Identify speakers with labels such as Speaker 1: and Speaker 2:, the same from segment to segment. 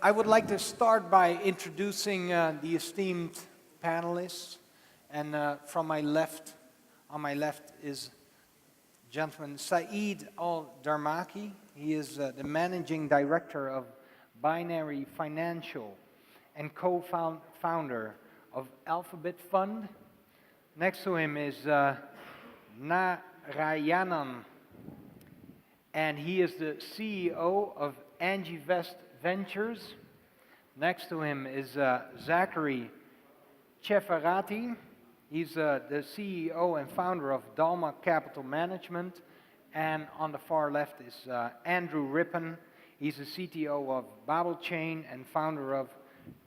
Speaker 1: I would like to start by introducing the esteemed panelists. And from my left, on my left is gentleman Saeed Al-Darmaki. He is the managing director of Binary Financial and co-founder of Alphabet Fund. Next to him is Narayanan, and he is the CEO of Angivest Ventures. Next to him is Zachary Chefarati. He's the CEO and founder of Dalma Capital Management. And on the far left is Andrew Rippon. He's the CTO of Babel Chain and founder of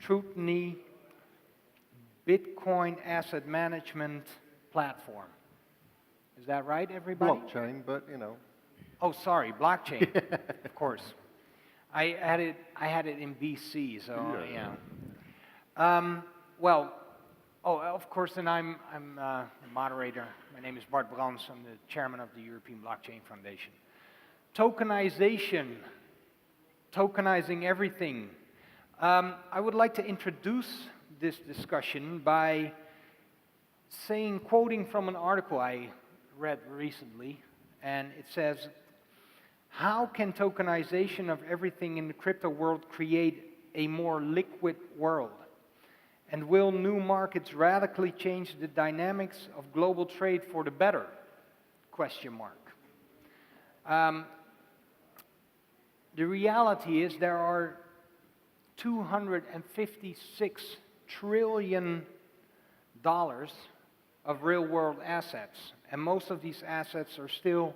Speaker 1: Trutney Bitcoin Asset Management Platform. Is that right, everybody?
Speaker 2: Blockchain, but you know.
Speaker 1: Oh, sorry, blockchain, of course. I had it in BC, so yeah. Of course, and I'm the moderator. My name is Bart Brans. I'm the chairman of the European Blockchain Foundation. Tokenization, tokenizing everything. I would like to introduce this discussion by quoting from an article I read recently, and it says, "How can tokenization of everything in the crypto world create a more liquid world? And will new markets radically change the dynamics of global trade for the better?" Question mark. The reality is there are $256 trillion of real-world assets, and most of these assets are still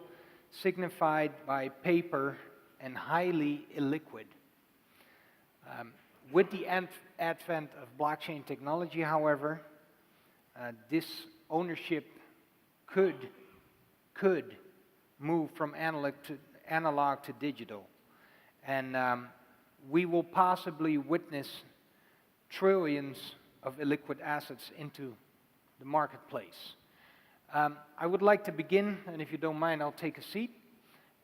Speaker 1: signified by paper and highly illiquid. With the advent of blockchain technology, however, this ownership could move from analog to digital, and we will possibly witness trillions of illiquid assets into the marketplace. I would like to begin, and if you don't mind, I'll take a seat.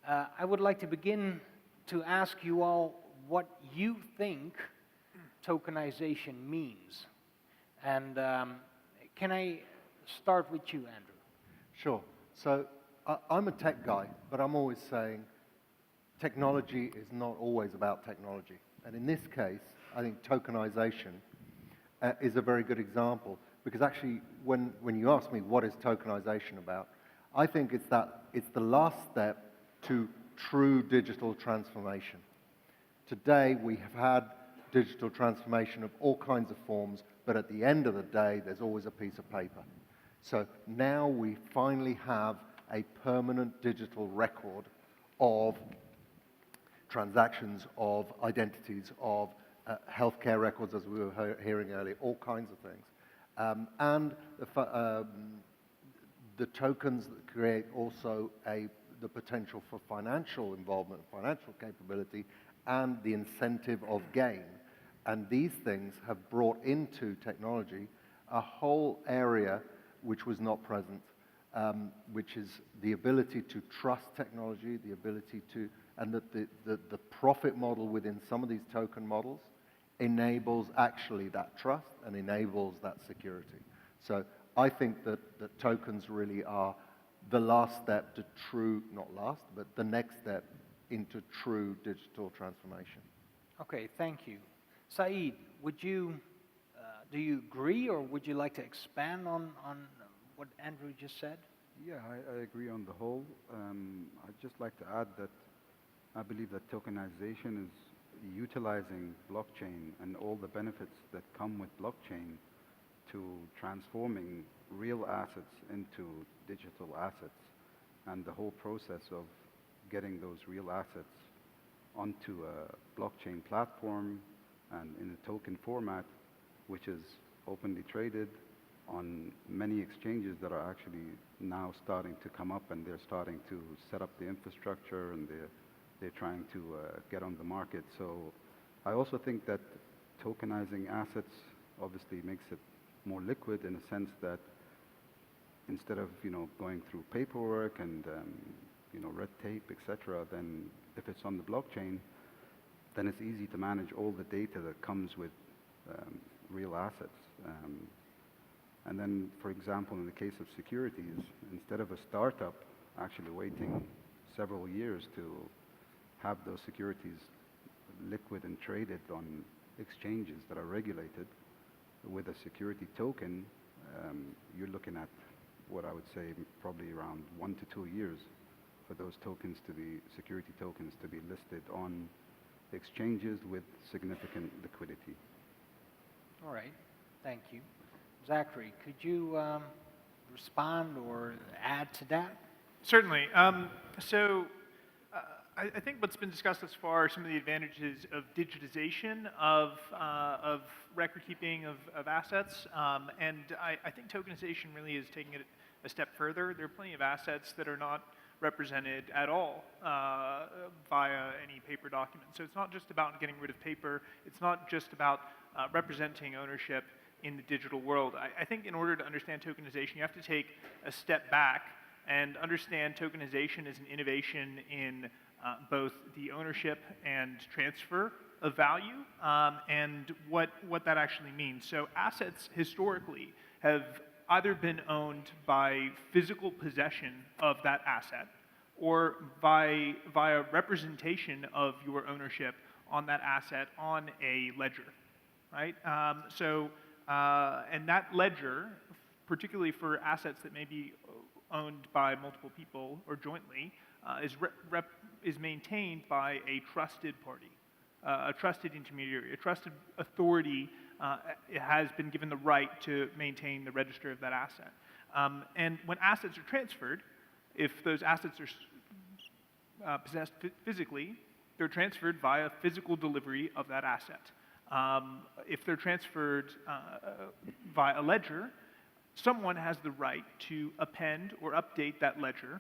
Speaker 1: I would like to begin to ask you all what you think tokenization means. And can I start with you, Andrew?
Speaker 2: Sure. So I'm a tech guy, but I'm always saying technology is not always about technology. And in this case, I think tokenization is a very good example, because actually when you ask me what is tokenization about, I think it's the last step to true digital transformation. Today we have had digital transformation of all kinds of forms, but at the end of the day, there's always a piece of paper. So now we finally have a permanent digital record of transactions, of identities, of healthcare records, as we were hearing earlier, all kinds of things. And the tokens create also the potential for financial involvement, financial capability, and the incentive of gain. And these things have brought into technology a whole area which was not present, which is the ability to trust technology, the ability to, and that the profit model within some of these token models enables actually that trust and enables that security. So I think that tokens really are the last step to true, not last, but the next step into true digital transformation.
Speaker 1: Okay, thank you. Saeed, do you agree, or would you like to expand on what Andrew just said?
Speaker 3: Yeah, I agree on the whole. I'd just like to add that I believe that tokenization is utilizing blockchain and all the benefits that come with blockchain to transforming real assets into digital assets, and the whole process of getting those real assets onto a blockchain platform and in a token format, which is openly traded on many exchanges that are actually now starting to come up, and they're starting to set up the infrastructure, and they're trying to get on the market. So I also think that tokenizing assets obviously makes it more liquid, in a sense that instead of going through paperwork and red tape, etc., then if it's on the blockchain, then it's easy to manage all the data that comes with real assets. And then, for example, in the case of securities, instead of a startup actually waiting several years to have those securities liquid and traded on exchanges that are regulated, with a security token, you're looking at what I would say probably around 1 to 2 years for those tokens to be, security tokens to be listed on exchanges with significant liquidity.
Speaker 1: All right, thank you. Zachary, could you respond or add to that?
Speaker 4: Certainly. I think what's been discussed thus far are some of the advantages of digitization of record keeping of assets, and I think tokenization really is taking it a step further. There are plenty of assets that are not represented at all via any paper document. So it's not just about getting rid of paper. It's not just about representing ownership in the digital world. I think in order to understand tokenization, you have to take a step back and understand tokenization as an innovation in both the ownership and transfer of value, and what that actually means. So assets historically have either been owned by physical possession of that asset or via representation of your ownership on that asset on a ledger, right? And that ledger, particularly for assets that may be owned by multiple people or jointly, is maintained by a trusted party, a trusted intermediary, a trusted authority. It has been given the right to maintain the register of that asset. And when assets are transferred, if those assets are possessed physically, they're transferred via physical delivery of that asset. If they're transferred via a ledger, someone has the right to append or update that ledger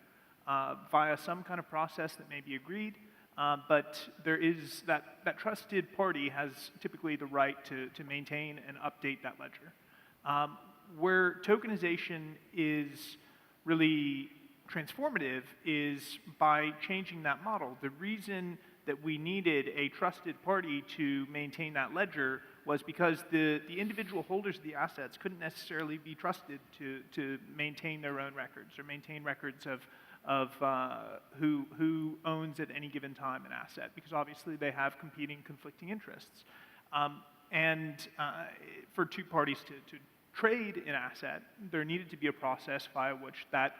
Speaker 4: via some kind of process that may be agreed, but there is that trusted party has typically the right to maintain and update that ledger. Where tokenization is really transformative is by changing that model. The reason that we needed a trusted party to maintain that ledger was because the individual holders of the assets couldn't necessarily be trusted to maintain their own records or maintain records of who owns at any given time an asset, because obviously they have competing, conflicting interests. For two parties to trade an asset, there needed to be a process via which that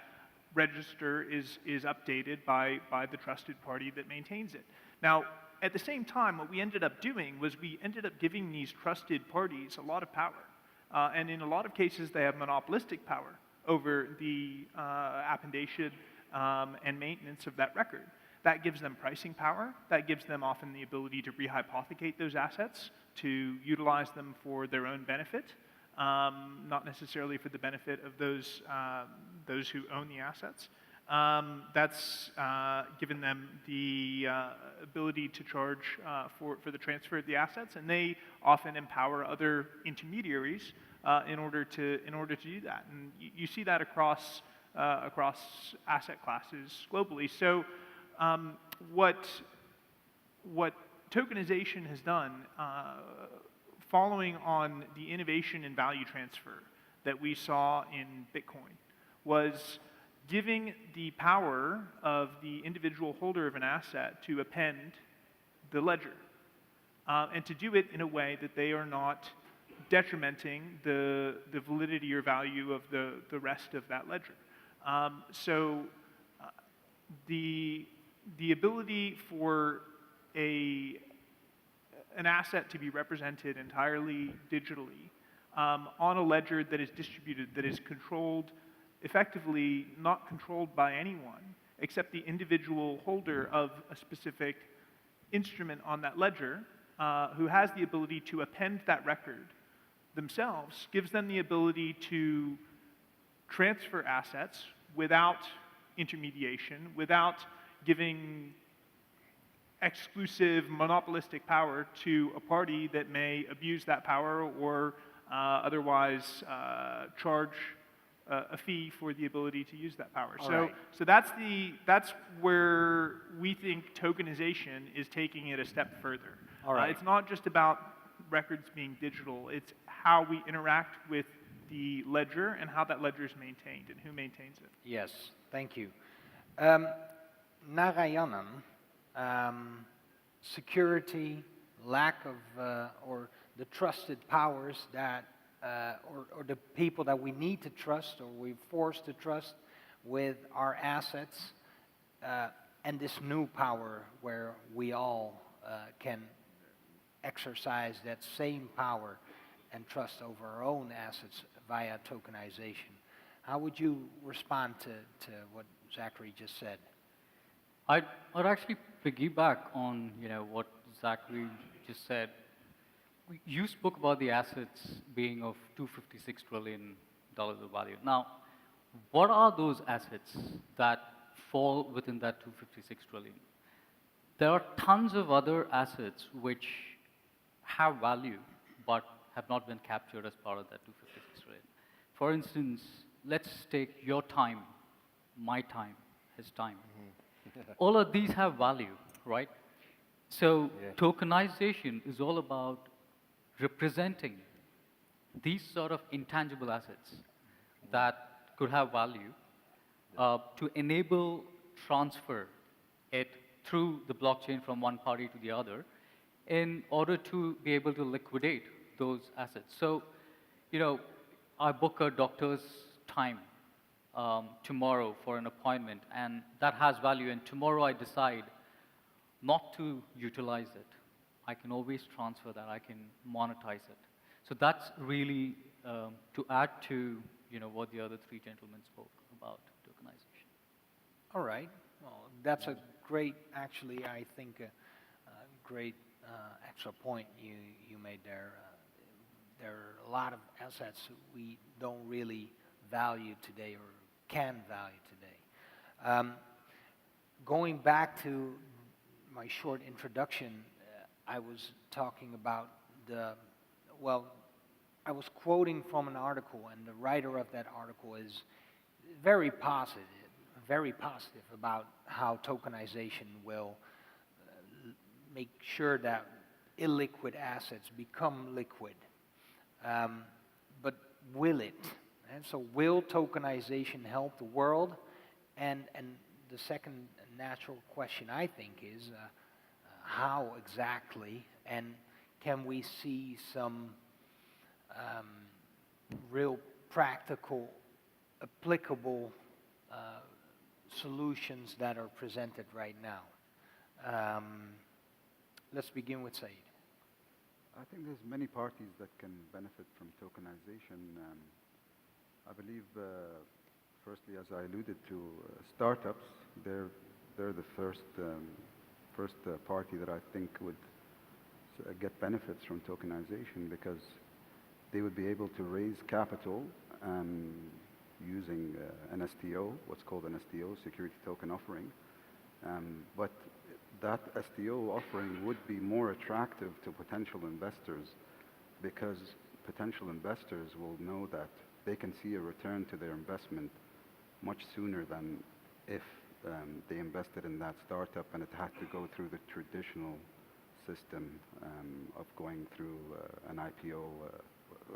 Speaker 4: register is updated by the trusted party that maintains it. Now, at the same time, what we ended up doing was we ended up giving these trusted parties a lot of power. And in a lot of cases, they have monopolistic power over the appendation and maintenance of that record. That gives them pricing power. That gives them often the ability to rehypothecate those assets, to utilize them for their own benefit, not necessarily for the benefit of those who own the assets. That's given them the ability to charge for the transfer of the assets, and they often empower other intermediaries in order to do that. And you see that across asset classes globally. So what tokenization has done, following on the innovation and value transfer that we saw in Bitcoin, was giving the power of the individual holder of an asset to append the ledger, and to do it in a way that they are not detrimenting the validity or value of the rest of that ledger. The ability for an asset to be represented entirely digitally on a ledger that is distributed, that is controlled, effectively not controlled by anyone except the individual holder of a specific instrument on that ledger, who has the ability to append that record themselves, gives them the ability to transfer assets without intermediation, without giving exclusive monopolistic power to a party that may abuse that power or otherwise charge a fee for the ability to use that power.
Speaker 1: All
Speaker 4: So,
Speaker 1: right.
Speaker 4: so that's where we think tokenization is taking it a step further.
Speaker 1: All right.
Speaker 4: It's not just about records being digital, it's how we interact with the ledger and how that ledger is maintained and who maintains it.
Speaker 1: Yes, thank you. Narayanan, security, lack of, or the trusted powers that, or the people that we need to trust or we're forced to trust with our assets, and this new power where we all can exercise that same power and trust over our own assets via tokenization. How would you respond to what Zachary just said?
Speaker 5: I'd actually piggyback on what Zachary just said. You spoke about the assets being of $256 trillion of value. Now, what are those assets that fall within that 256 trillion? There are tons of other assets which have value but have not been captured as part of that 256 trillion. For instance, let's take your time, my time, his time. All of these have value, right? So tokenization is all about representing these sort of intangible assets that could have value to enable transfer it through the blockchain from one party to the other in order to be able to liquidate those assets. So, I book a doctor's time tomorrow for an appointment, and that has value, and tomorrow I decide not to utilize it. I can always transfer that, I can monetize it. So that's really to add to what the other three gentlemen spoke about tokenization.
Speaker 1: All right. Well, that's a great, actually, I think, a great extra point you made there. There are a lot of assets we don't really value today or can value today. Going back to my short introduction, I was talking about I was quoting from an article, and the writer of that article is very positive about how tokenization will make sure that illiquid assets become liquid. But will it? And so will tokenization help the world? And the second natural question, I think, is how exactly, and can we see some real practical, applicable solutions that are presented right now? Let's begin with Said.
Speaker 3: I think there's many parties that can benefit from tokenization. I believe, firstly, as I alluded to, startups, they're the first party that I think would get benefits from tokenization, because they would be able to raise capital using an STO, what's called an STO, security token offering. But that STO offering would be more attractive to potential investors, because potential investors will know that they can see a return to their investment much sooner than if they invested in that startup and it had to go through the traditional system of going through an IPO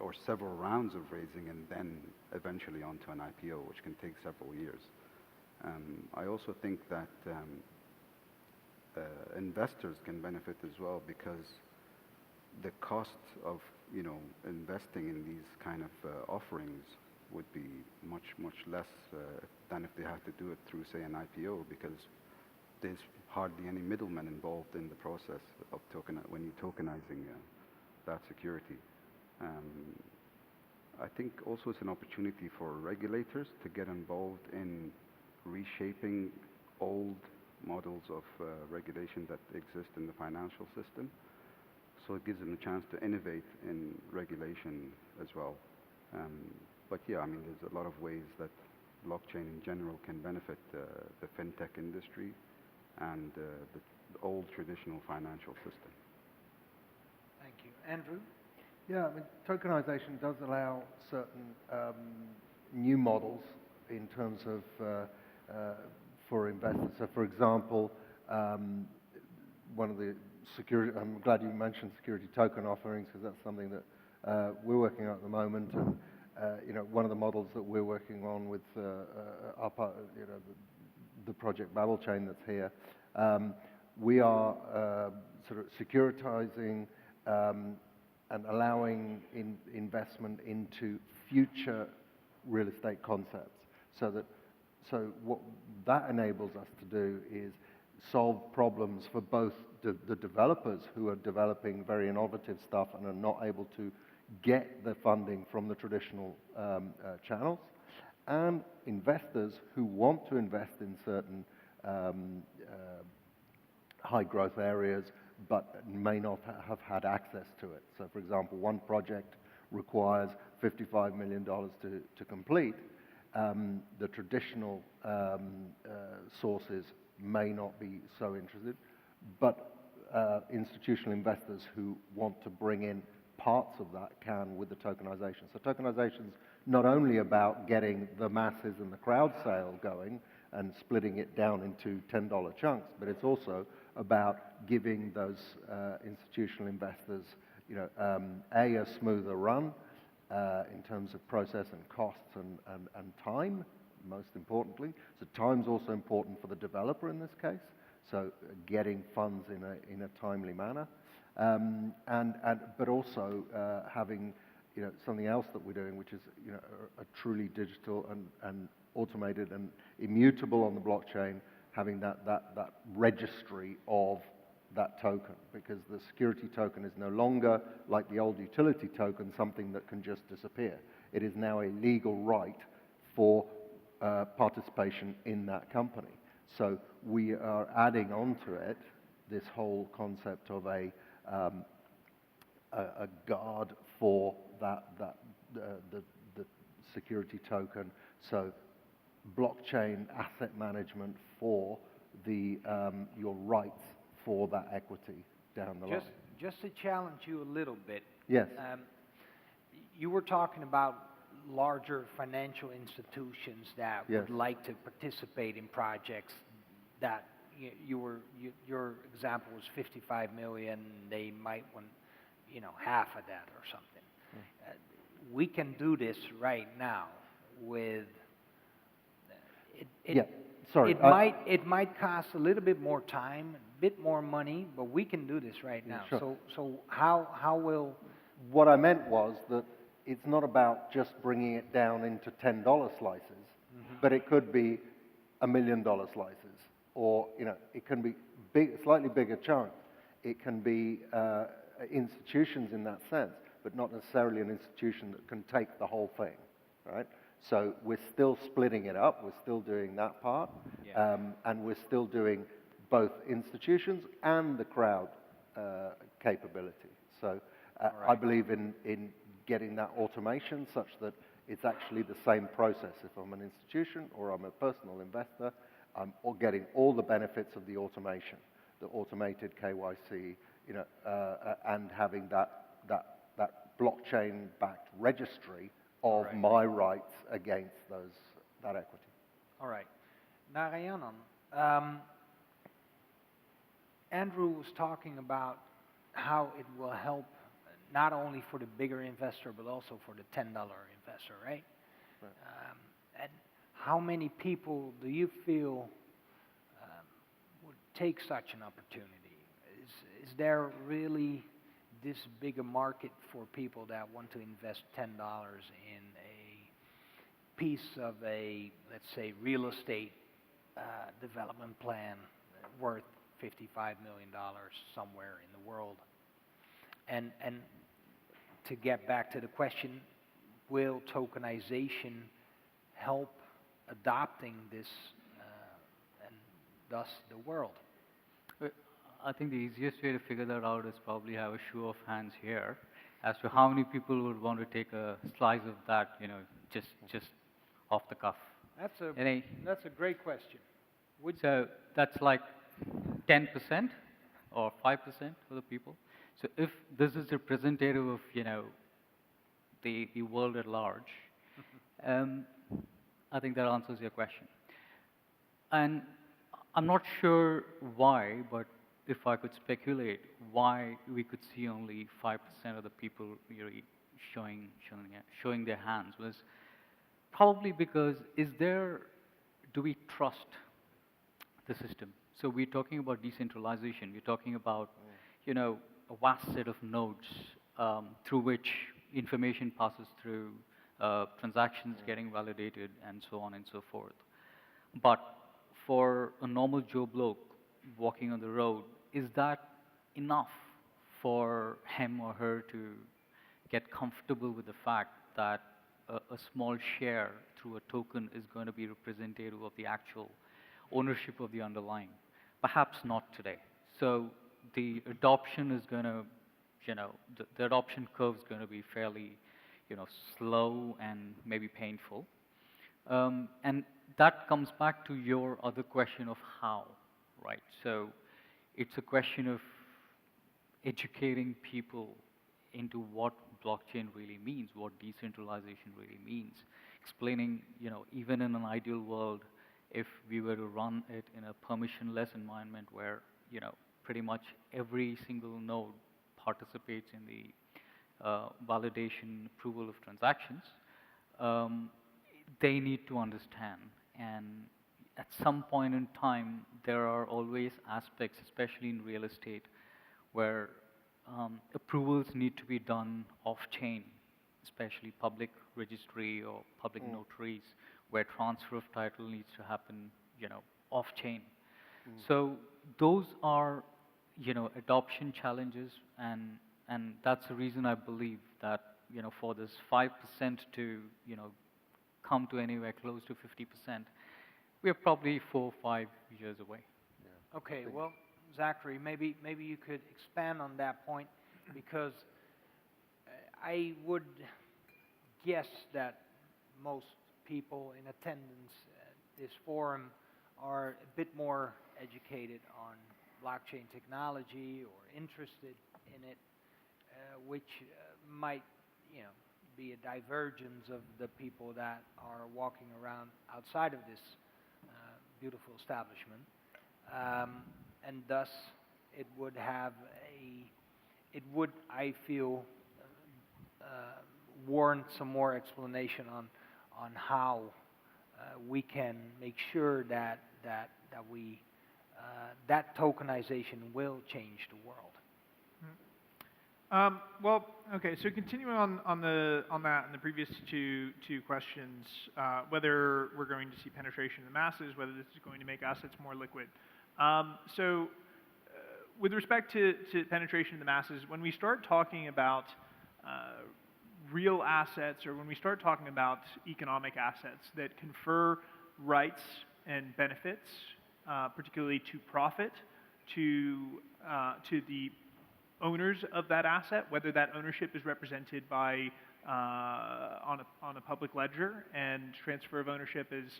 Speaker 3: or several rounds of raising and then eventually onto an IPO, which can take several years. I also think that investors can benefit as well, because the cost of investing in these kind of offerings would be much less than if they had to do it through, say, an IPO, because there's hardly any middlemen involved in the process of when you're tokenizing that security. I think also it's an opportunity for regulators to get involved in reshaping old models of regulation that exist in the financial system. So it gives them a chance to innovate in regulation as well. But yeah, I mean, there's a lot of ways that blockchain in general can benefit the fintech industry and the old traditional financial system.
Speaker 1: Thank you. Andrew?
Speaker 2: Yeah, I mean, tokenization does allow certain new models in terms of for investors. So, for example, one of the security, I'm glad you mentioned security token offerings because that's something that we're working on at the moment. And one of the models that we're working on with our the project Babel Chain that's here, we are sort of securitizing and allowing investment into future real estate concepts. So what that enables us to do is solve problems for both the developers who are developing very innovative stuff and are not able to get the funding from the traditional channels, and investors who want to invest in certain high growth areas but may not have had access to it. So, for example, one project requires $55 million to complete. The traditional sources may not be so interested, but institutional investors who want to bring in parts of that can with the tokenization. So tokenization is not only about getting the masses and the crowd sale going and splitting it down into $10 chunks, but it's also about giving those institutional investors, a smoother run in terms of process and costs and time, most importantly. So time's also important for the developer in this case. So getting funds in a timely manner, but also having something else that we're doing, which is a truly digital and automated and immutable on the blockchain, having that registry of that token, because the security token is no longer like the old utility token, something that can just disappear. It is now a legal right for participation in that company. So we are adding onto it this whole concept of a guard for the security token. So blockchain asset management for your rights for that equity down the line.
Speaker 1: Just to challenge you a little bit.
Speaker 2: Yes.
Speaker 1: You were talking about larger financial institutions that would like to participate in projects that your example was 55 million. They might want half of that or something. We can do this right now with it might cost a little bit more time, a bit more money, but we can do this right now.
Speaker 2: Sure.
Speaker 1: So how will...
Speaker 2: What I meant was that it's not about just bringing it down into $10 slices, but it could be $1 million slices, or it can be slightly bigger chunks. It can be institutions in that sense, but not necessarily an institution that can take the whole thing, right? So we're still splitting it up. We're still doing that part, and we're still doing both institutions and the crowd capability. So I believe in getting that automation such that it's actually the same process. If I'm an institution or I'm a personal investor, I'm getting all the benefits of the automation, the automated KYC, and having that blockchain-backed registry of my rights against that equity.
Speaker 1: All right. Narayanan, Andrew was talking about how it will help not only for the bigger investor, but also for the $10 investor, right? And how many people do you feel would take such an opportunity? Is there really this big a market for people that want to invest $10 in a piece of a, let's say, real estate development plan worth $55 million somewhere in the world? And to get back to the question, will tokenization help adopting this and thus the world?
Speaker 5: I think the easiest way to figure that out is probably have a show of hands here as to how many people would want to take a slice of that, just off the cuff.
Speaker 1: That's a great question.
Speaker 5: So that's like 10% or 5% of the people. So if this is representative of, the world at large, I think that answers your question. And I'm not sure why, but if I could speculate, why we could see only 5% of the people really showing their hands was probably because do we trust the system? So we're talking about decentralization. We're talking about, a vast set of nodes through which information passes through, transactions getting validated, and so on and so forth. But for a normal Joe Bloke walking on the road, is that enough for him or her to get comfortable with the fact that a small share through a token is going to be representative of the actual ownership of the underlying? Perhaps not today. So the adoption is going to, the adoption curve is going to be fairly, slow and maybe painful. And that comes back to your other question of how, right? So it's a question of educating people into what blockchain really means, what decentralization really means, explaining, even in an ideal world, if we were to run it in a permissionless environment where, pretty much every single node participates in the validation approval of transactions, they need to understand. And at some point in time, there are always aspects, especially in real estate, where approvals need to be done off-chain, especially public registry or public notaries, where transfer of title needs to happen, off-chain. So those are, adoption challenges, and that's the reason I believe that, for this 5% to, come to anywhere close to 50%, we're probably 4 or 5 years away.
Speaker 1: Okay, well, Zachary, maybe you could expand on that point, because I would guess that most people in attendance at this forum are a bit more educated on blockchain technology or interested in it, which might, be a divergence of the people that are walking around outside of this beautiful establishment. And thus, it would, I feel, warrant some more explanation on how we can make sure that tokenization will change the world.
Speaker 4: Well, okay. So continuing on that and the previous two questions, whether we're going to see penetration in the masses, whether this is going to make assets more liquid. With respect to penetration in the masses, when we start talking about real assets, or when we start talking about economic assets that confer rights and benefits, particularly to profit, to the owners of that asset, whether that ownership is represented by on a public ledger, and transfer of ownership is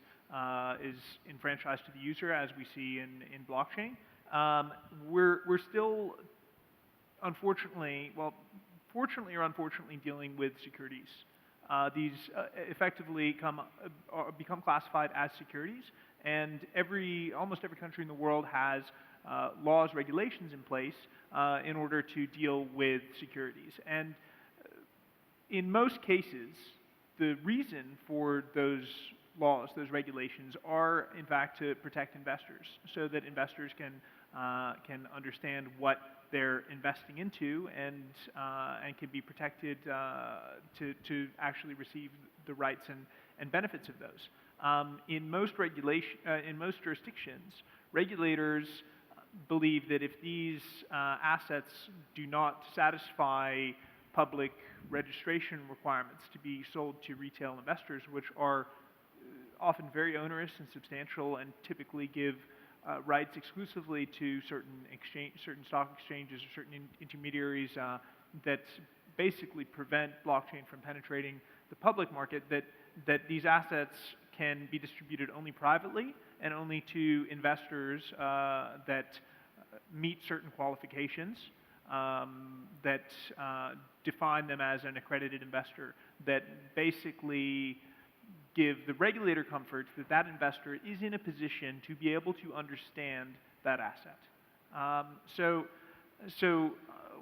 Speaker 4: enfranchised to the user, as we see in blockchain. We're still, unfortunately, well, fortunately or unfortunately, dealing with securities. These effectively become classified as securities, and almost every country in the world has laws, regulations in place in order to deal with securities. And in most cases, the reason for those laws, those regulations, are in fact to protect investors, so that investors can understand what they're investing into, and can be protected to actually receive the rights and benefits of those. In most jurisdictions, regulators believe that if these assets do not satisfy public registration requirements to be sold to retail investors, which are often very onerous and substantial, and typically give rights exclusively to certain stock exchanges or certain intermediaries that basically prevent blockchain from penetrating the public market, that these assets can be distributed only privately and only to investors that meet certain qualifications that define them as an accredited investor, that basically give the regulator comfort that that investor is in a position to be able to understand that asset.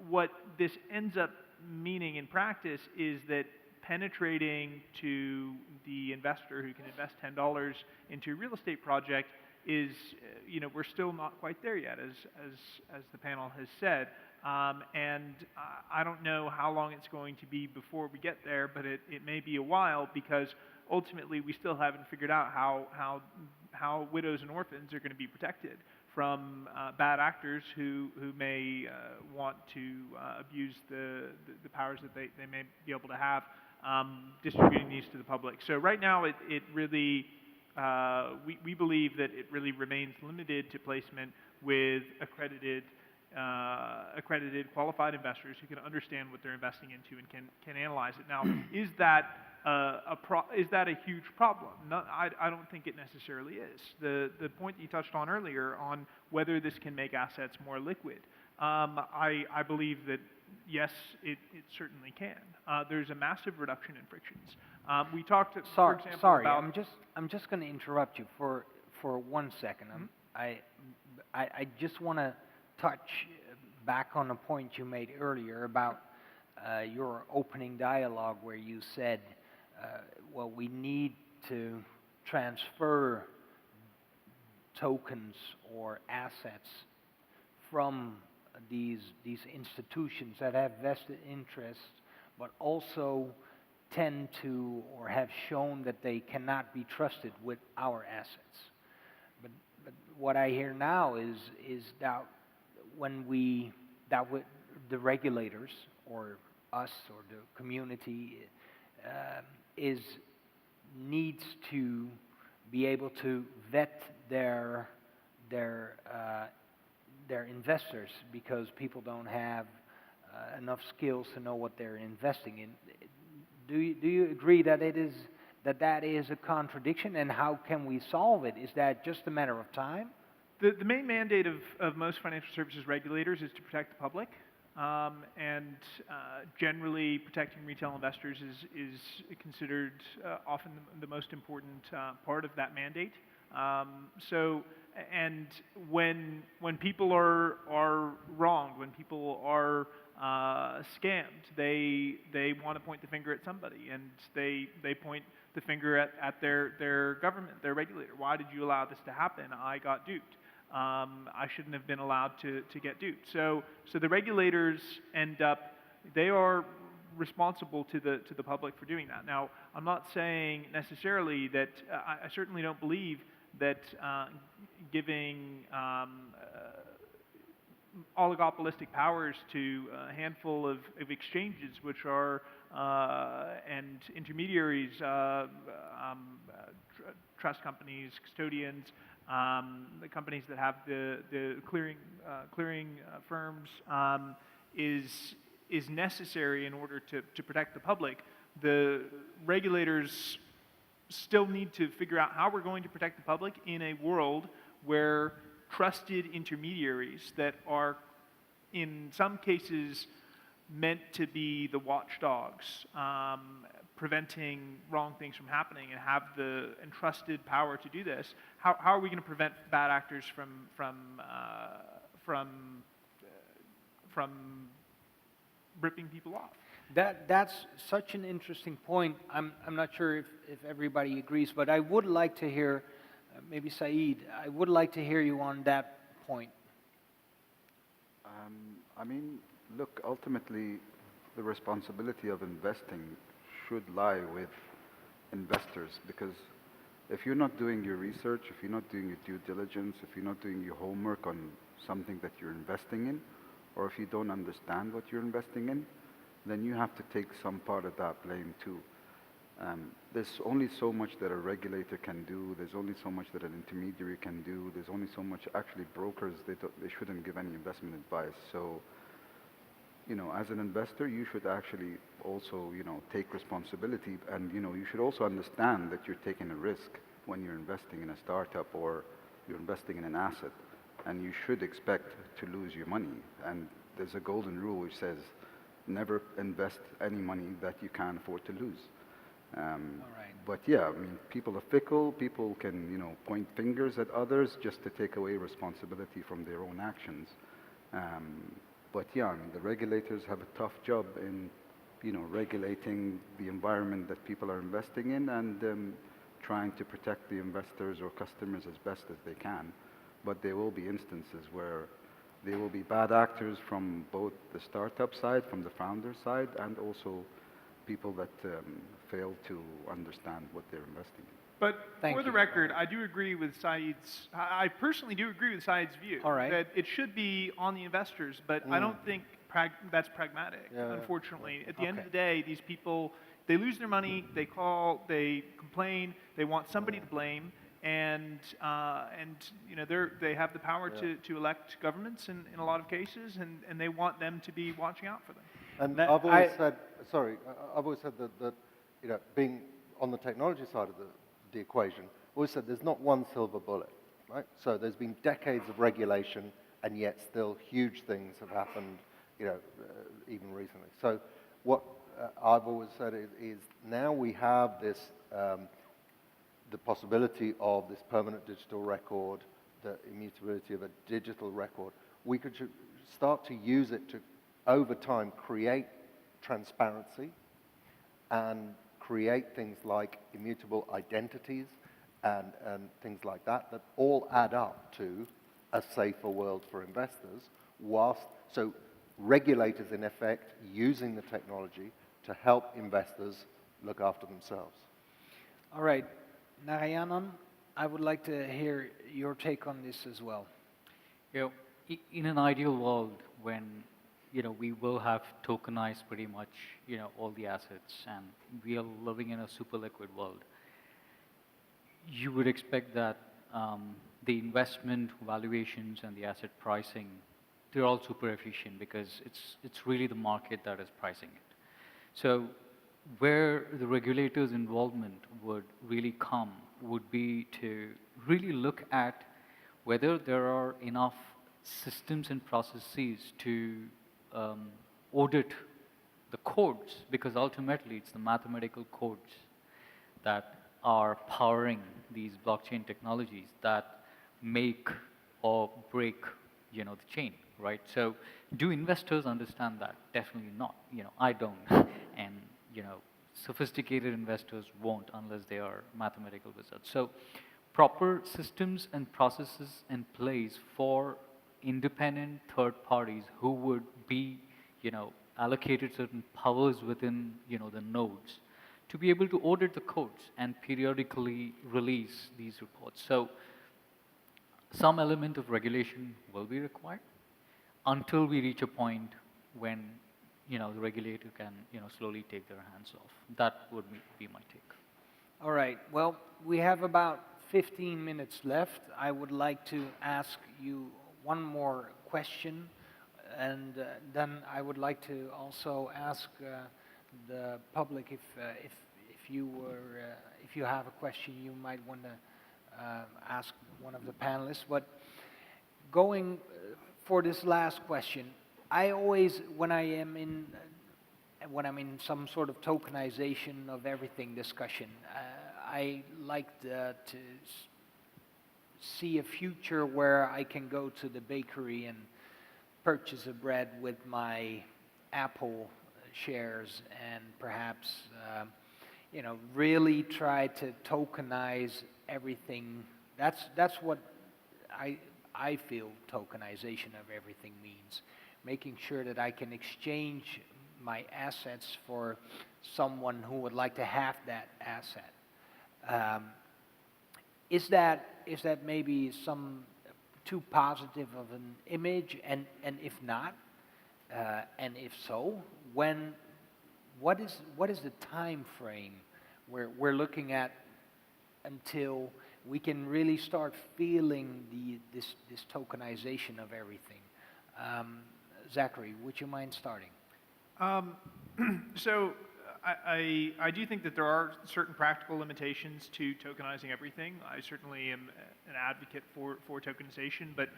Speaker 4: What this ends up meaning in practice is that penetrating to the investor who can invest $10 into a real estate project is, we're still not quite there yet, as the panel has said. And I don't know how long it's going to be before we get there, but it may be a while, because ultimately we still haven't figured out how widows and orphans are going to be protected from bad actors who may want to abuse the powers that they may be able to have distributing these to the public. So right now it really, we believe that it really remains limited to placement with accredited qualified investors who can understand what they're investing into and can analyze it. Now, is that a huge problem? No, I don't think it necessarily is. The point that you touched on earlier on whether this can make assets more liquid, I believe that yes, it certainly can. There's a massive reduction in frictions. We talked, for example,
Speaker 1: sorry,
Speaker 4: about...
Speaker 1: I'm just going to interrupt you for 1 second. I just want to touch back on a point you made earlier about your opening dialogue, where you said, well, we need to transfer tokens or assets from these institutions that have vested interests, but also tend to or have shown that they cannot be trusted with our assets. But what I hear now is that the regulators, or us, or the community, needs to be able to vet their investors, because people don't have enough skills to know what they're investing in. Do you agree that that is a contradiction, and how can we solve it? Is that just a matter of time?
Speaker 4: The main mandate of most financial services regulators is to protect the public, and generally protecting retail investors is considered often the most important part of that mandate. And when people are wronged, when people are scammed, they want to point the finger at somebody, and they point the finger at their government, their regulator. Why did you allow this to happen? I got duped. I shouldn't have been allowed to get duped. So the regulators they are responsible to the public for doing that. Now, I'm not saying necessarily that, I certainly don't believe that giving oligopolistic powers to a handful of exchanges, which are, and intermediaries, trust companies, custodians, the companies that have the clearing firms, is necessary in order to protect the public. The regulators still need to figure out how we're going to protect the public in a world where trusted intermediaries that are, in some cases, meant to be the watchdogs, preventing wrong things from happening, and have the entrusted power to do this. How are we going to prevent bad actors from ripping people off?
Speaker 1: That's such an interesting point. I'm not sure if everybody agrees, but I would like to hear, maybe Saeed, I would like to hear you on that point.
Speaker 3: I mean, look, ultimately, the responsibility of investing should lie with investors, because if you're not doing your research, if you're not doing your due diligence, if you're not doing your homework on something that you're investing in, or if you don't understand what you're investing in, then you have to take some part of that blame too. There's only so much that a regulator can do. There's only so much that an intermediary can do. There's only so much, actually, brokers, they shouldn't give any investment advice. So, as an investor, you should actually also, take responsibility, and, you should also understand that you're taking a risk when you're investing in a startup or you're investing in an asset, and you should expect to lose your money. And there's a golden rule which says, never invest any money that you can't afford to lose.
Speaker 1: All right.
Speaker 3: But yeah, I mean, people are fickle. People can, point fingers at others just to take away responsibility from their own actions. But yeah, I mean, the regulators have a tough job in, regulating the environment that people are investing in and trying to protect the investors or customers as best as they can. But there will be instances where there will be bad actors from both the startup side, from the founder side, and also people that fail to understand what they're investing in.
Speaker 4: But
Speaker 1: Thank
Speaker 4: for the
Speaker 1: you.
Speaker 4: record, I do agree with Saeed's, I personally do agree with Saeed's view.
Speaker 1: All right.
Speaker 4: That it should be on the investors, but I don't think that's pragmatic,
Speaker 2: Yeah.
Speaker 4: unfortunately. At the end of
Speaker 1: Okay.
Speaker 4: the day, these people, they lose their money, they call, they complain, they want somebody to blame, and they have the power to elect governments in a lot of cases, and they want them to be watching out for them.
Speaker 2: And
Speaker 1: That-
Speaker 2: I've always
Speaker 1: I-
Speaker 2: said, sorry, I've always said that being on the technology side of the equation, I've always said there's not one silver bullet, right? So there's been decades of regulation, and yet still huge things have happened, even recently. So what I've always said is now we have this, the possibility of this permanent digital record, the immutability of a digital record. We could start to use it to, over time, create transparency and create things like immutable identities and things like that all add up to a safer world for investors, so regulators, in effect, using the technology to help investors look after themselves.
Speaker 1: All right. Narayanan, I would like to hear your take on this as well.
Speaker 5: In an ideal world when we will have tokenized pretty much all the assets, and we are living in a super liquid world, you would expect that the investment valuations and the asset pricing, they're all super efficient because it's really the market that is pricing it. So where the regulator's involvement would really come would be to really look at whether there are enough systems and processes to audit the codes, because ultimately it's the mathematical codes that are powering these blockchain technologies that make or break the chain, right? So do investors understand that? Definitely not. I don't. And sophisticated investors won't unless they are mathematical wizards. So proper systems and processes in place for independent third parties who would be, allocated certain powers within, the nodes to be able to audit the codes and periodically release these reports. So some element of regulation will be required until we reach a point when, the regulator can, slowly take their hands off. That would be my take.
Speaker 1: All right. Well, we have about 15 minutes left. I would like to ask you one more question, and then I would like to also ask the public if you have a question you might want to ask one of the panelists. But going for this last question, I always, when I'm in some sort of tokenization of everything discussion, I like to see a future where I can go to the bakery and purchase a bread with my Apple shares and perhaps, really try to tokenize everything. That's what I feel tokenization of everything means. Making sure that I can exchange my assets for someone who would like to have that asset. Is that maybe some too positive of an image? And if not, and if so, what is the time frame we're looking at until we can really start feeling this tokenization of everything? Zachary, would you mind starting?
Speaker 4: So I do think that there are certain practical limitations to tokenizing everything. I certainly am an advocate for tokenization, but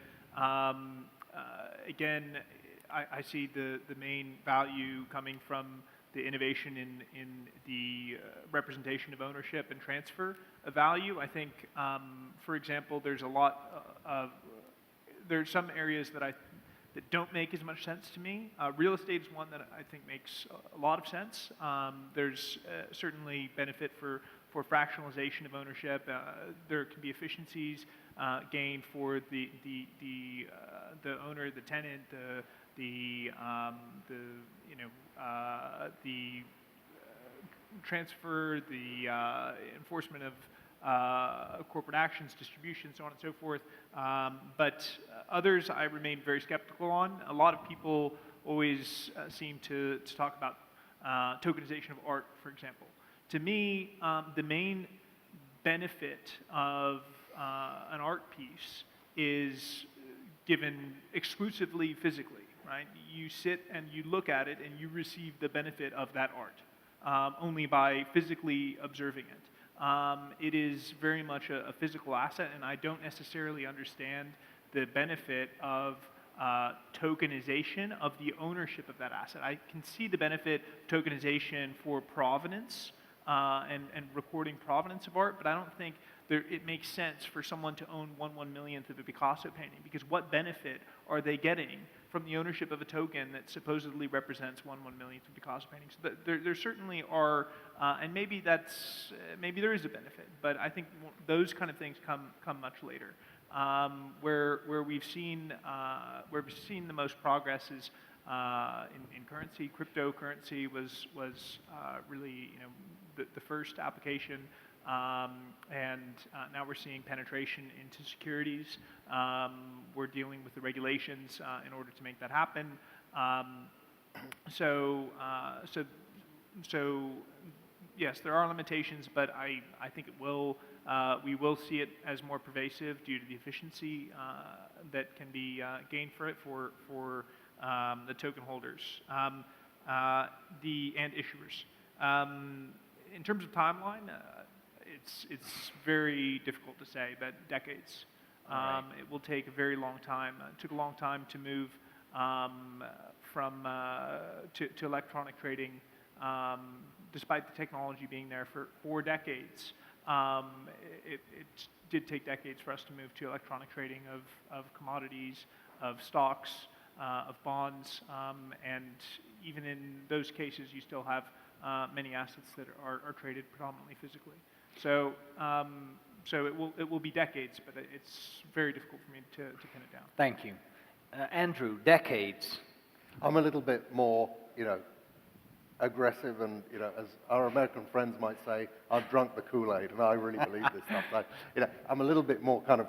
Speaker 4: again, I see the main value coming from the innovation in the representation of ownership and transfer of value. I think, for example, there's some areas that don't make as much sense to me. Real estate is one that I think makes a lot of sense. There's certainly benefit for fractionalization of ownership. There can be efficiencies gained for the owner, the tenant, the transfer, the enforcement of corporate actions, distribution, so on and so forth. But others I remain very skeptical on. A lot of people always seem to talk about tokenization of art, for example. To me, the main benefit of an art piece is given exclusively physically, right? You sit and you look at it and you receive the benefit of that art only by physically observing it. It is very much a physical asset, and I don't necessarily understand the benefit of tokenization of the ownership of that asset. I can see the benefit of tokenization for provenance and recording provenance of art, but I don't think it makes sense for someone to own 1/1,000,000th of a Picasso painting, because what benefit are they getting from the ownership of a token that supposedly represents 1/1,000,000th of Picasso paintings? But there certainly are, and maybe there is a benefit, but I think those kind of things come much later. Where we've seen the most progress is in currency. Crypto-currency was really the first application. And now we're seeing penetration into securities. We're dealing with the regulations in order to make that happen. So yes, there are limitations, but I think we will see it as more pervasive due to the efficiency that can be gained for it for the token holders and issuers. In terms of timeline, it's very difficult to say, but decades.
Speaker 1: Right.
Speaker 4: It will take a very long time. It took a long time to move to electronic trading, despite the technology being there for 4 decades. It did take decades for us to move to electronic trading of commodities, of stocks, of bonds, and even in those cases, you still have many assets that are traded predominantly physically. So it will be decades, but it's very difficult for me to pin it down.
Speaker 1: Thank you. Andrew, decades.
Speaker 2: I'm a little bit more, aggressive, and as our American friends might say, I've drunk the Kool-Aid, and I really believe this stuff. So, I'm a little bit more kind of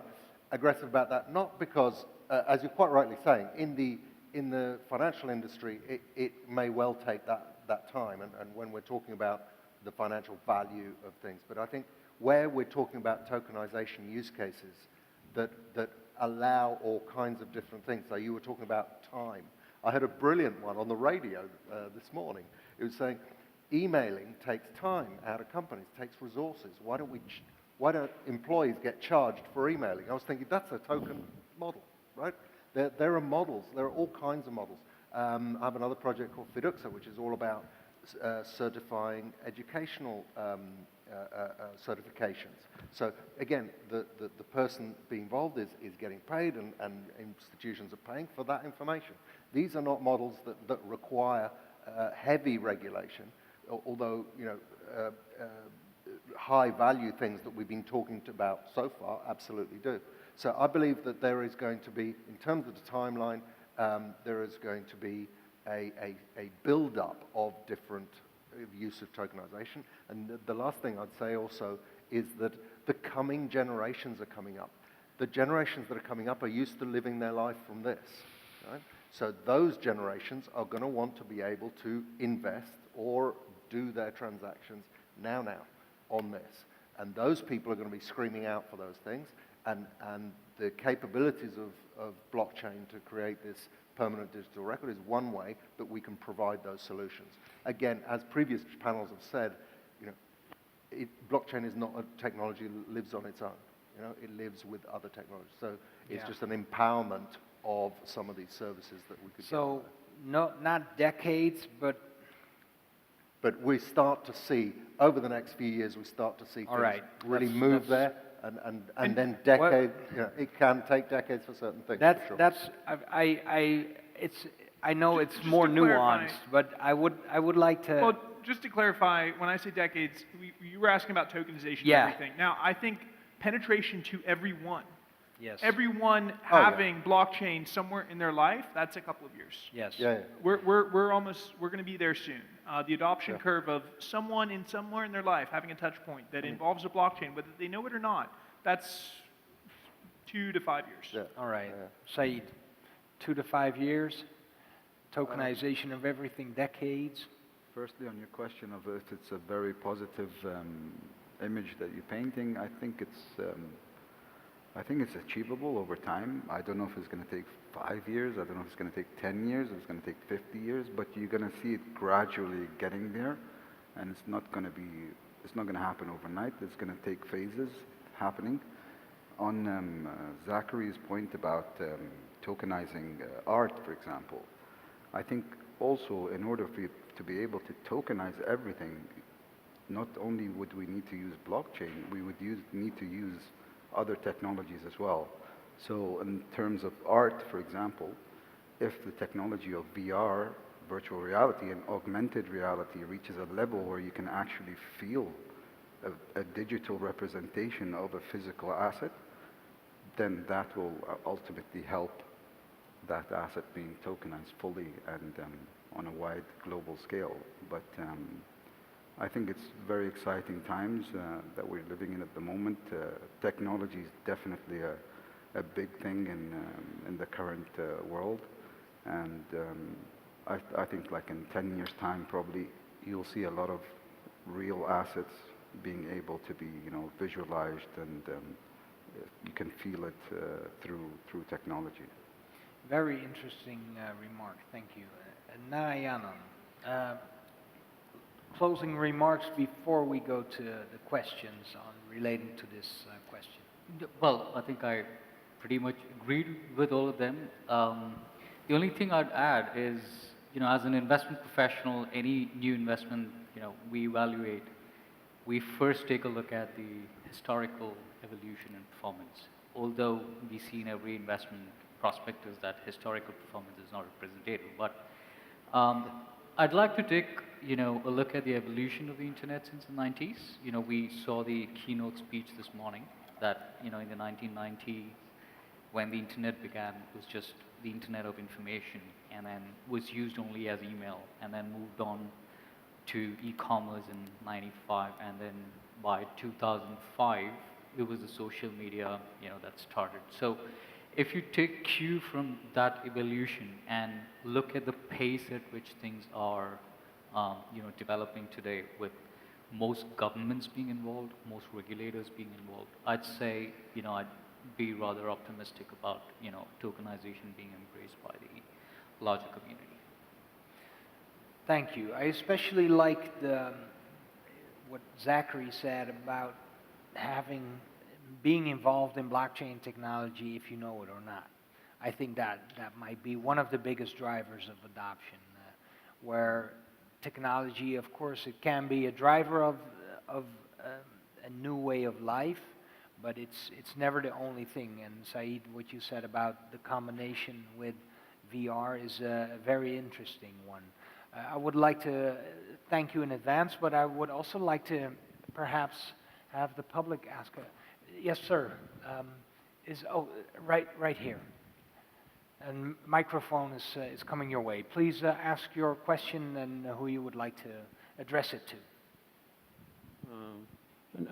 Speaker 2: aggressive about that, not because, as you're quite rightly saying, in the financial industry, it may well take that time, and when we're talking about the financial value of things, but I think where we're talking about tokenization use cases that allow all kinds of different things. So you were talking about time. I had a brilliant one on the radio this morning. It was saying emailing takes time out of companies, takes resources. Why don't employees get charged for emailing? I was thinking that's a token model, right? There are models. There are all kinds of models. I have another project called Fiducia, which is all about certifying educational certifications. So again, the person being involved is getting paid, and institutions are paying for that information. These are not models that require heavy regulation, although high value things that we've been talking about so far absolutely do. So I believe that there is going to be, in terms of the timeline, there is going to be a build-up of different use of tokenization. And the last thing I'd say also is that the coming generations are coming up. The generations that are coming up are used to living their life from this, right? So those generations are going to want to be able to invest or do their transactions now on this. And those people are going to be screaming out for those things. And the capabilities of blockchain to create this permanent digital record is one way that we can provide those solutions. Again, as previous panels have said, blockchain is not a technology that lives on its own. It lives with other technologies. So it's just an empowerment of some of these services that we could
Speaker 1: So not decades, but
Speaker 2: But we start to see, over the next few years, we start to see
Speaker 1: All
Speaker 2: things
Speaker 1: right.
Speaker 2: really
Speaker 1: That's-
Speaker 2: move
Speaker 1: that's-
Speaker 2: there, and then decades, it can take decades for certain things, for sure.
Speaker 1: I know it's
Speaker 4: Just
Speaker 1: more
Speaker 4: to clarify-
Speaker 1: nuanced, but I would like to.
Speaker 4: Well, just to clarify, when I say decades, you were asking about tokenization
Speaker 1: Yeah.
Speaker 4: and everything. Now, I think penetration to everyone,
Speaker 1: Yes.
Speaker 4: everyone
Speaker 2: Oh, yeah.
Speaker 4: having blockchain somewhere in their life, that's a couple of years.
Speaker 1: Yes.
Speaker 2: Yeah.
Speaker 4: We're going to be there soon. The adoption
Speaker 2: Yeah.
Speaker 4: curve of someone in somewhere in their life having a touch point that involves a blockchain, whether they know it or not, that's 2 to 5 years.
Speaker 2: Yeah.
Speaker 1: All right.
Speaker 2: Yeah.
Speaker 1: Saeed, 2 to 5 years, tokenization of everything, decades.
Speaker 3: Firstly, on your question of if it's a very positive image that you're painting, I think it's achievable over time. I don't know if it's going to take 5 years. I don't know if it's going to take 10 years. If it's going to take 50 years. But you're going to see it gradually getting there, and it's not going to happen overnight. It's going to take phases happening. On Zachary's point about tokenizing art, for example, I think also in order for you to be able to tokenize everything, not only would we need to use blockchain, we would need to use other technologies as well. So in terms of art, for example, if the technology of VR, virtual reality, and augmented reality reaches a level where you can actually feel a digital representation of a physical asset, then that will ultimately help that asset being tokenized fully and on a wide global scale. But I think it's very exciting times that we're living in at the moment. Technology is definitely a big thing in the current world, and I think like in 10 years' time, probably you'll see a lot of real assets being able to be, visualized, and you can feel it through technology.
Speaker 1: Very interesting remark. Thank you. Narayanan, closing remarks before we go to the questions on relating to this question.
Speaker 5: Well, I think I pretty much agreed with all of them. The only thing I'd add is, as an investment professional, any new investment, we evaluate, we first take a look at the historical evolution and performance. Although we see in every investment prospectus that historical performance is not representative, but I'd like to take, a look at the evolution of the internet since the 90s. We saw the keynote speech this morning that, in the 1990s, when the internet began, it was just the internet of information, and then was used only as email, and then moved on to e-commerce in 95, and then by 2005, it was the social media, that started. So if you take cue from that evolution and look at the pace at which things are, developing today, with most governments being involved, most regulators being involved, I'd say, I'd be rather optimistic about, tokenization being embraced by the larger community.
Speaker 1: Thank you. I especially like what Zachary said about being involved in blockchain technology if you know it or not. I think that might be one of the biggest drivers of adoption, where technology, of course, it can be a driver of a new way of life, but it's never the only thing. And Saeed, what you said about the combination with VR is a very interesting one. I would like to thank you in advance, but I would also like to perhaps have the public ask. Yes, sir. Right here. And microphone is coming your way. Please ask your question and who you would like to address it to.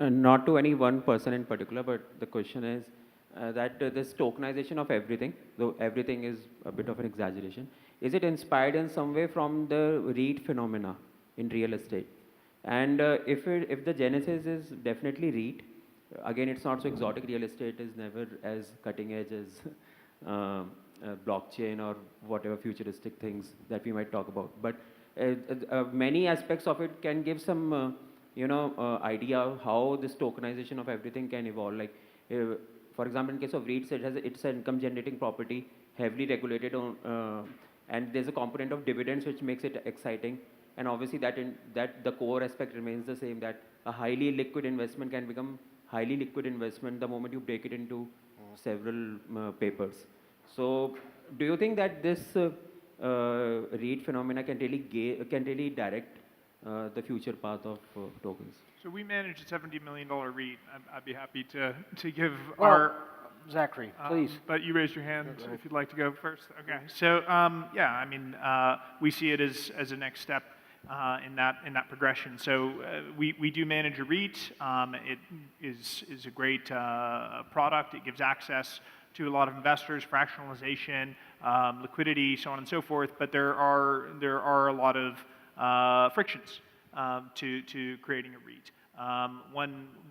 Speaker 6: Not to any one person in particular, but the question is that this tokenization of everything, though everything is a bit of an exaggeration, is it inspired in some way from the REIT phenomena in real estate? And if the genesis is definitely REIT, again, it's not so exotic. Real estate is never as cutting edge as blockchain or whatever futuristic things that we might talk about. But many aspects of it can give some, idea of how this tokenization of everything can evolve. Like, for example, in case of REITs, it's an income-generating property, heavily regulated, and there's a component of dividends which makes it exciting. and obviously that the core aspect remains the same, that a highly liquid investment can become highly liquid investment the moment you break it into several papers. So do you think that this REIT phenomena can really direct the future path of tokens?
Speaker 4: So we manage a $70 million REIT. I'd be happy to give
Speaker 1: Well,
Speaker 4: our.
Speaker 1: Zachary, please.
Speaker 4: But you raised your hand if you'd like to go first. Okay. So yeah, I mean, we see it as a next step in that progression. So we do manage a REIT. It is a great product. It gives access to a lot of investors, fractionalization, liquidity, so on and so forth. But there are a lot of frictions to creating a REIT.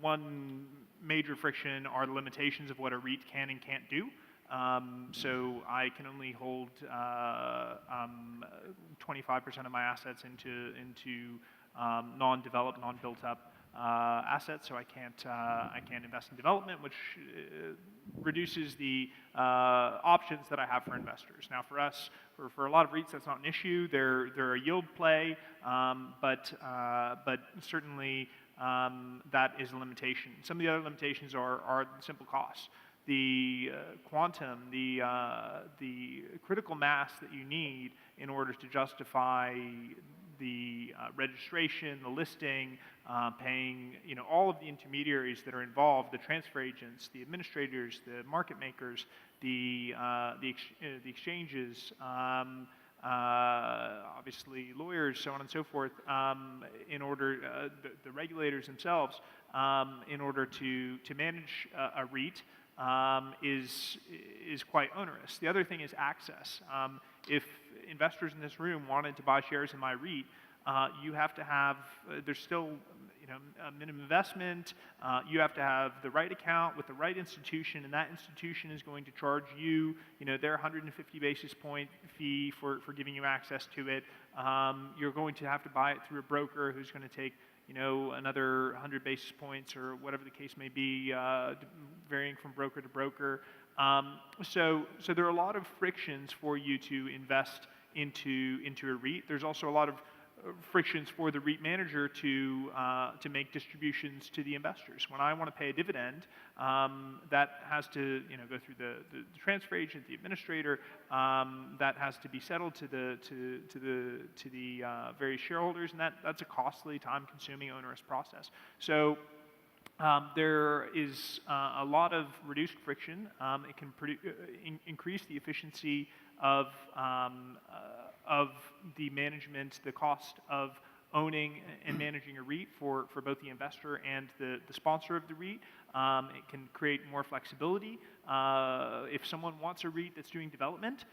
Speaker 4: One major friction are the limitations of what a REIT can and can't do. So I can only hold 25% of my assets into non-developed, non-built-up assets. So I can't invest in development, which reduces the options that I have for investors. Now, for us, for a lot of REITs, that's not an issue. They're a yield play, but certainly that is a limitation. Some of the other limitations are simple costs. The quantum, the critical mass that you need in order to justify the registration, the listing, paying all of the intermediaries that are involved, the transfer agents, the administrators, the market makers, the exchanges, obviously lawyers, so on and so forth, in order the regulators themselves, in order to manage a REIT. Is quite onerous. The other thing is access. If investors in this room wanted to buy shares in my REIT, you have to have, there's still a minimum investment, you have to have the right account with the right institution, and that institution is going to charge you, their 150 basis point fee for giving you access to it. You're going to have to buy it through a broker who's going to take another 100 basis points or whatever the case may be, varying from broker to broker. So there are a lot of frictions for you to invest into a REIT. There's also a lot of frictions for the REIT manager to make distributions to the investors. When I want to pay a dividend, that has to go through the transfer agent, the administrator. That has to be settled to the various shareholders, and that's a costly, time-consuming, onerous process. So there is a lot of reduced friction. It can increase the efficiency of the management, the cost of owning and managing a REIT for both the investor and the sponsor of the REIT. It can create more flexibility. If someone wants a REIT that's doing development,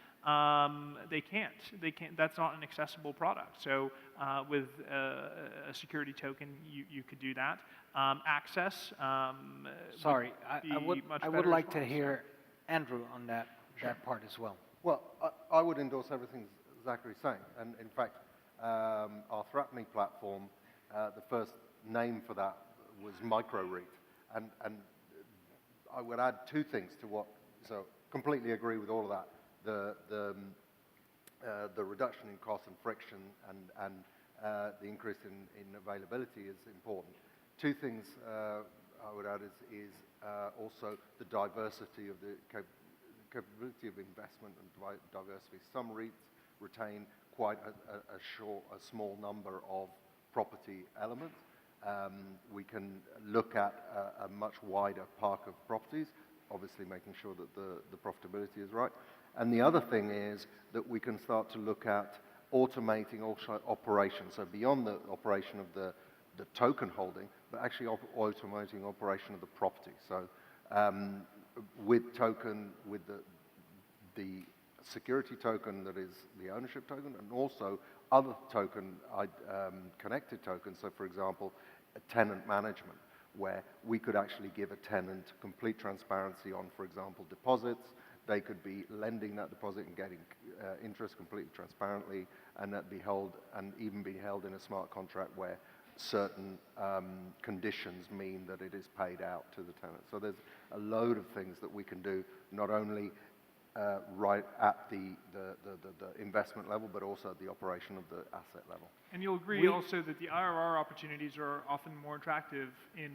Speaker 4: they can't. That's not an accessible product. So with a security token, you could do that. Access.
Speaker 1: Sorry,
Speaker 4: would be much
Speaker 1: I would
Speaker 4: better
Speaker 1: like to
Speaker 4: response.
Speaker 1: hear Andrew on that part as well.
Speaker 2: Well, I would endorse everything Zachary's saying. And in fact, our Thrapney platform, the first name for that was micro REIT. And I would add two things to what, so completely agree with all of that. The reduction in cost and friction and the increase in availability is important. Two things I would add is also the diversity of the capability of investment and diversity. Some REITs retain quite a small number of property elements. We can look at a much wider park of properties, obviously making sure that the profitability is right. And the other thing is that we can start to look at automating also operations. So beyond the operation of the token holding, but actually automating operation of the property. So with the security token that is the ownership token, and also other token connected tokens. So for example, a tenant management, where we could actually give a tenant complete transparency on, for example, deposits. They could be lending that deposit and getting interest completely transparently, and that be held, and even be held in a smart contract where certain conditions mean that it is paid out to the tenant. So there's a load of things that we can do, not only right at the investment level, but also at the operation of the asset level.
Speaker 4: And you'll agree also that the IRR opportunities are often more attractive in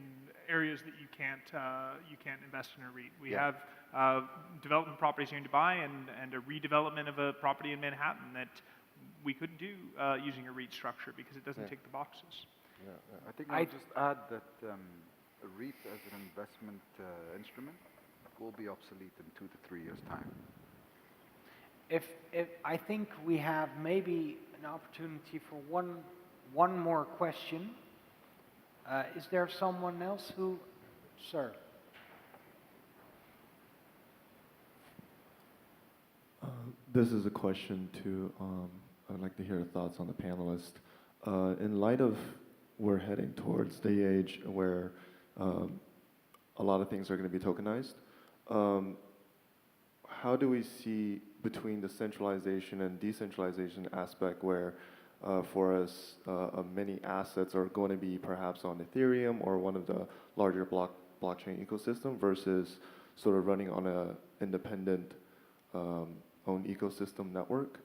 Speaker 4: areas that you can't invest in a REIT. We
Speaker 2: Yeah.
Speaker 4: have development properties here in Dubai and a redevelopment of a property in Manhattan that we couldn't do using a REIT structure because it doesn't tick the boxes.
Speaker 2: Yeah, yeah.
Speaker 3: I think I'll just add that a REIT as an investment instrument will be obsolete in 2 to 3 years' time.
Speaker 1: If I think we have maybe an opportunity for one more question. Is there someone else who, sir?
Speaker 7: This is a question to, I'd like to hear thoughts on the panelist. In light of we're heading towards the age where a lot of things are going to be tokenized, how do we see between the centralization and decentralization aspect where for us many assets are going to be perhaps on Ethereum or one of the larger blockchain ecosystem versus sort of running on a independent own ecosystem network?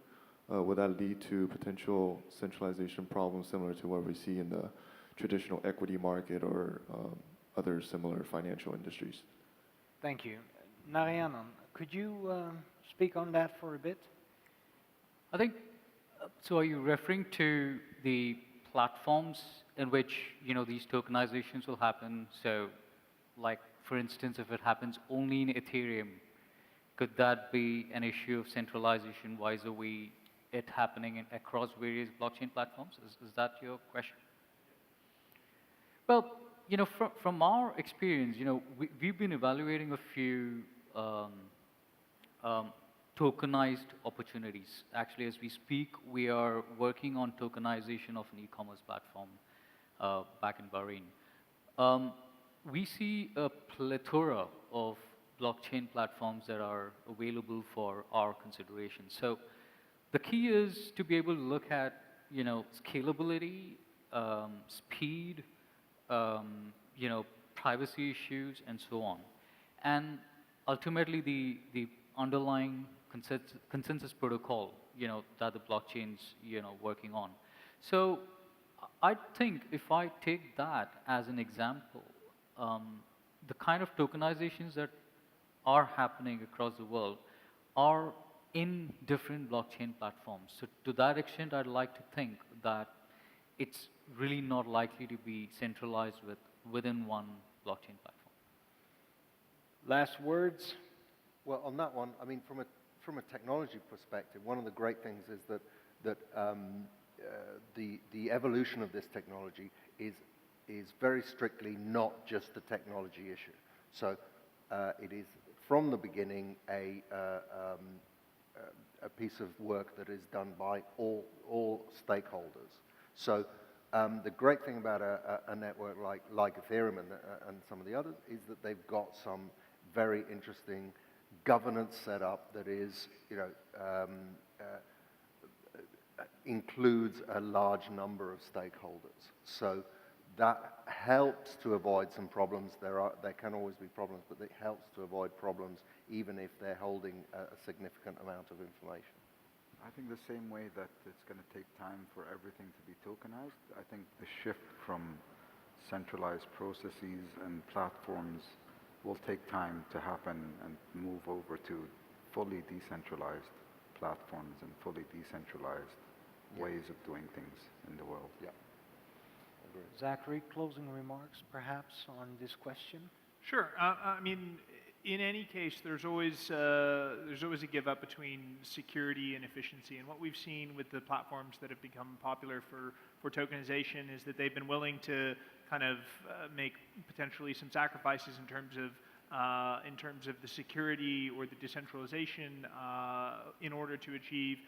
Speaker 7: Would that lead to potential centralization problems similar to what we see in the traditional equity market or other similar financial industries?
Speaker 1: Thank you. Narayanan, could you speak on that for a bit?
Speaker 5: I think, so are you referring to the platforms in which, these tokenizations will happen? So, like, for instance, if it happens only in Ethereum, could that be an issue of centralization vis-a-vis it happening across various blockchain platforms? Is that your question? Well, from our experience, we've been evaluating a few tokenized opportunities. Actually, as we speak, we are working on tokenization of an e-commerce platform back in Bahrain. We see a plethora of blockchain platforms that are available for our consideration. So the key is to be able to look at, scalability, speed, privacy issues, and so on. And ultimately, the underlying consensus protocol, that the blockchain's, working on. So I think if I take that as an example, the kind of tokenizations that are happening across the world are in different blockchain platforms. So to that extent, I'd like to think that it's really not likely to be centralized within one blockchain platform.
Speaker 1: Last words?
Speaker 2: Well, on that one, I mean, from a technology perspective, one of the great things is that the evolution of this technology is very strictly not just a technology issue. So it is from the beginning a piece of work that is done by all stakeholders. So the great thing about a network like Ethereum and some of the others is that they've got some very interesting governance setup that is, includes a large number of stakeholders. So that helps to avoid some problems. There can always be problems, but it helps to avoid problems even if they're holding a significant amount of information.
Speaker 3: I think the same way that it's going to take time for everything to be tokenized, I think the shift from centralized processes and platforms will take time to happen and move over to fully decentralized platforms and fully decentralized ways of doing things in the world.
Speaker 2: Yeah.
Speaker 1: Zachary, closing remarks perhaps on this question?
Speaker 4: Sure. I mean, in any case, there's always a give up between security and efficiency. And what we've seen with the platforms that have become popular for tokenization is that they've been willing to kind of make potentially some sacrifices in terms of the security or the decentralization in order to achieve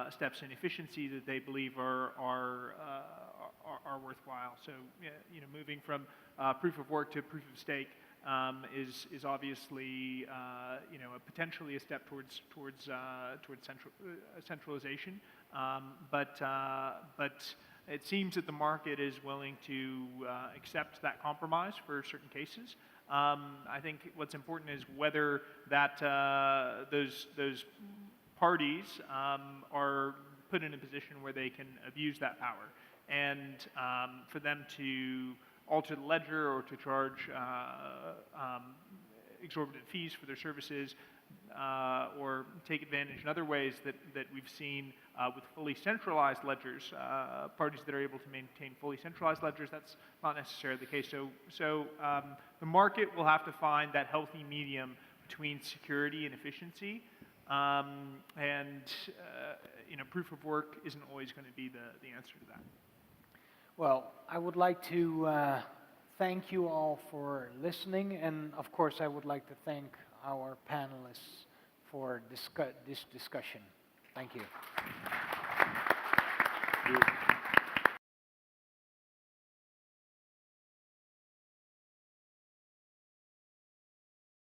Speaker 4: steps in efficiency that they believe are worthwhile. So, moving from proof of work to proof of stake is obviously potentially a step towards centralization. But it seems that the market is willing to accept that compromise for certain cases. I think what's important is whether that those parties are put in a position where they can abuse that power, and for them to alter the ledger or to charge exorbitant fees for their services, or take advantage in other ways that we've seen with fully centralized ledgers, parties that are able to maintain fully centralized ledgers. That's not necessarily the case. So the market will have to find that healthy medium between security and efficiency, proof of work isn't always going to be the answer to that.
Speaker 1: Well, I would like to thank you all for listening, and of course I would like to thank our panelists for this discussion. Thank you.